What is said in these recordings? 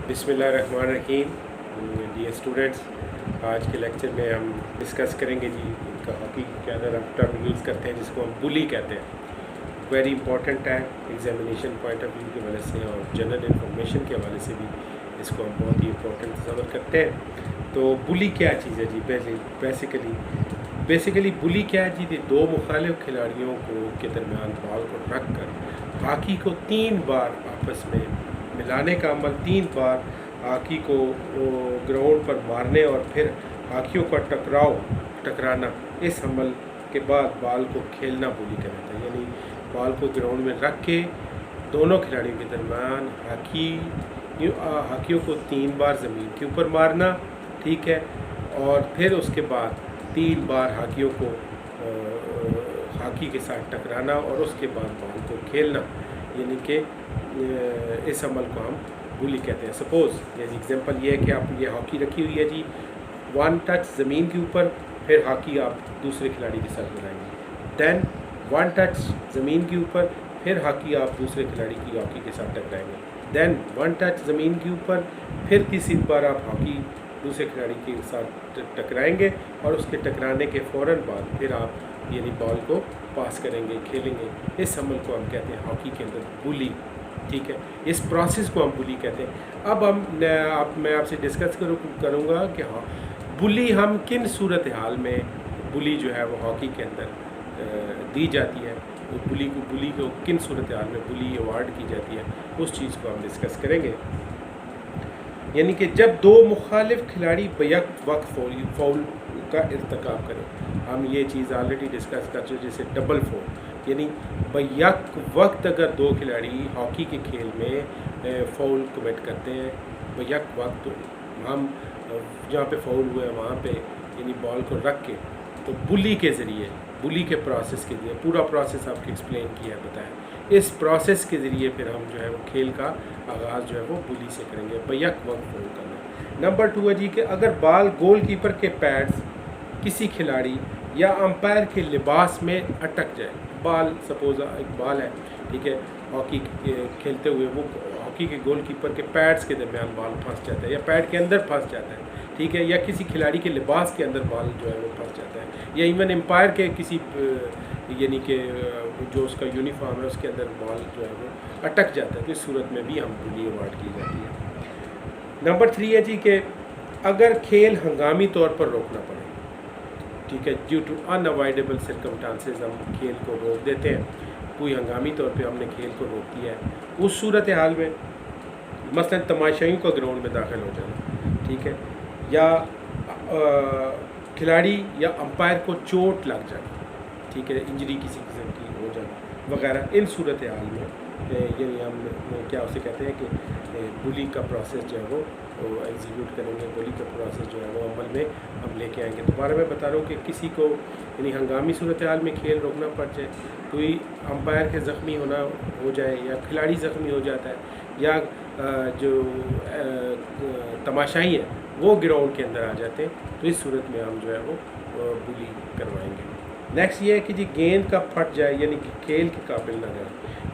बिस्मिल्लाहिर्रहमानिर्रहीम। Dear students, आज के लेक्चर में हम डिस्कस करेंगे जी इनका हॉकी के अंदर हम टर्म यूज़ करते हैं जिसको हम बुली कहते हैं। वेरी इंपॉर्टेंट है एग्जामिनेशन पॉइंट ऑफ व्यू की वजह से और जनरल इंफॉर्मेशन के हवाले से भी इसको हम बहुत ही इंपॉर्टेंट तस्वर करते हैं। तो बुली क्या चीज़ है जी? बेसिकली बुली क्या है जी? दो मुखालिफ खिलाड़ियों के दरमियान बॉल को रख कर हॉकी को 3 बार आपस में मिलाने का अमल, 3 बार हॉकी को ग्राउंड पर मारने और फिर हॉकियों का टकराना, इस अमल के बाद बॉल को खेलना बुली कहलाता है। यानी बॉल को ग्राउंड में रख के दोनों खिलाड़ियों के दरमियान हॉकियों को 3 बार ज़मीन के ऊपर मारना, ठीक है, और फिर उसके बाद 3 बार हॉकियों को हॉकी के साथ टकराना और उसके बाद बॉल को खेलना, यानी कि इस अमल को हम बुली कहते हैं। सपोज़ जैसे एग्जांपल ये है कि आप ये हॉकी रखी हुई है जी, 1 टच ज़मीन के ऊपर, फिर हॉकी आप दूसरे खिलाड़ी के साथ बनाएंगे। देन 1 टच ज़मीन के ऊपर, फिर हॉकी आप दूसरे खिलाड़ी की हॉकी के साथ टकराएंगे। देन 1 टच ज़मीन के ऊपर, फिर तीसरी बार आप हॉकी दूसरे खिलाड़ी के साथ टकराएंगे और उसके टकराने के फ़ौरन बाद फिर आप यानी बॉल को पास करेंगे, खेलेंगे। इस अमल को हम कहते हैं हॉकी के अंदर बुली, ठीक है। इस प्रोसेस को हम बुली कहते हैं। अब मैं आपसे डिस्कस करूँगा कि हाँ, बुली हम किन सूरत हाल में बुली जो है वो हॉकी के अंदर दी जाती है, बुली को किन सूरत हाल में बुली अवार्ड की जाती है, उस चीज़ को हम डिस्कस करेंगे। यानी कि जब 2 मुखालिफ खिलाड़ी बैक वक्त फाउल का इर्तिकाब करें, हम ये चीज़ ऑलरेडी डिस्कस कर चुके, जैसे डबल फाउल, यानी बैक वक्त अगर 2 खिलाड़ी हॉकी के खेल में फाउल कमिट करते हैं, बैक वक्त हम जहाँ पे फाउल हुआ है वहाँ पे यानी बॉल को रख के, तो बुली के ज़रिए, बुली के प्रोसेस के ज़रिए, पूरा प्रोसेस आपको एक्सप्लेन किया बताया, इस प्रोसेस के ज़रिए फिर हम जो है वो खेल का आगाज़ जो है वो बुली से करेंगे, बैक वक्त फाउल करना। नंबर 2 है जी कि अगर बॉल गोलकीपर के पैड्स, किसी खिलाड़ी या अंपायर के लिबास में अटक जाए, बॉल सपोज एक बॉल है, ठीक है, हॉकी खेलते हुए वो हॉकी के गोलकीपर के पैड्स के दरमियान बॉल फंस जाता है या पैड के अंदर फंस जाता है, ठीक है, या किसी खिलाड़ी के लिबास के अंदर बॉल जो है वो फंस जाता है, या इवन एम्पायर के किसी यानी कि जो उसका यूनिफॉर्म है उसके अंदर बॉल जो है वो अटक जाता है, तो इस सूरत में भी हम बुली अवार्ड की जाती है। नंबर 3 है जी कि अगर खेल हंगामी तौर पर रोकना पड़े, ठीक है, ड्यू टू अनअवॉइडेबल सर्कमस्टांसेस, हम खेल को रोक देते हैं, कोई हंगामी तौर पे हमने खेल को रोक दिया है, उस सूरत हाल में मसलन तमाशाइयों का ग्राउंड में दाखिल हो जाना, ठीक है, या खिलाड़ी या अंपायर को चोट लग जाना, ठीक है, इंजरी किसी किस्म की हो जाना वगैरह, इन सूरत हाल में यानी हम क्या उसे कहते हैं कि बुली का प्रोसेस जो है वो एग्जीक्यूट करेंगे, बुली का प्रोसेस जो है वो अमल में हम लेके आएंगे। दोबारा मैं बता रहा हूँ कि किसी को यानी हंगामी सूरत हाल में खेल रोकना पड़ जाए, कोई अंपायर के ज़ख्मी हो जाए या खिलाड़ी ज़ख्मी हो जाता है, या जो तमाशाई है वो ग्राउंड के अंदर आ जाते हैं, तो इस सूरत में हम जो है वो बुली करवाएंगे। नेक्स्ट ये है कि जी गेंद का फट जाए, यानी कि खेल के काबिल ना रहे,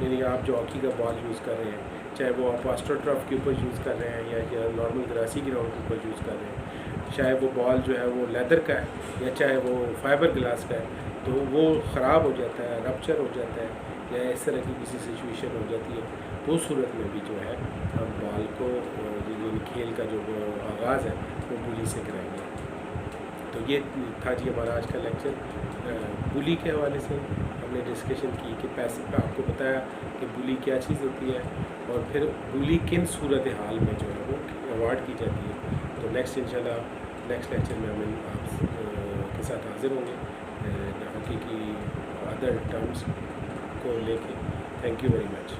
यानी आप जो हॉकी का बॉल यूज़ कर रहे हैं, चाहे वो आप एस्ट्रोटर्फ के ऊपर यूज़ कर रहे हैं या नॉर्मल ग्रासी ग्राउंड के ऊपर यूज़ कर रहे हैं, चाहे वो बॉल जो है वो लेदर का है या चाहे वो फाइबर ग्लास का है, तो वो ख़राब हो जाता है, रप्चर हो जाता है या इस तरह की किसी सिचुएशन हो जाती है, तो उस सूरत में भी जो है हम बॉल को खेल का जो आगाज़ है वो बुली से कराएंगे। तो ये था जी हमारा आज का लेक्चर बुली के हवाले से। हमने डिस्कशन की कि पैसे पे आपको बताया कि बुली क्या चीज़ होती है और फिर बुली किन सूरत हाल में जो है वो अवार्ड की जाती है। तो इंशाल्लाह नेक्स्ट लेक्चर में हम आपके साथ हाजिर होंगे हॉकी की अदर टर्म्स को लेके। Thank you very much.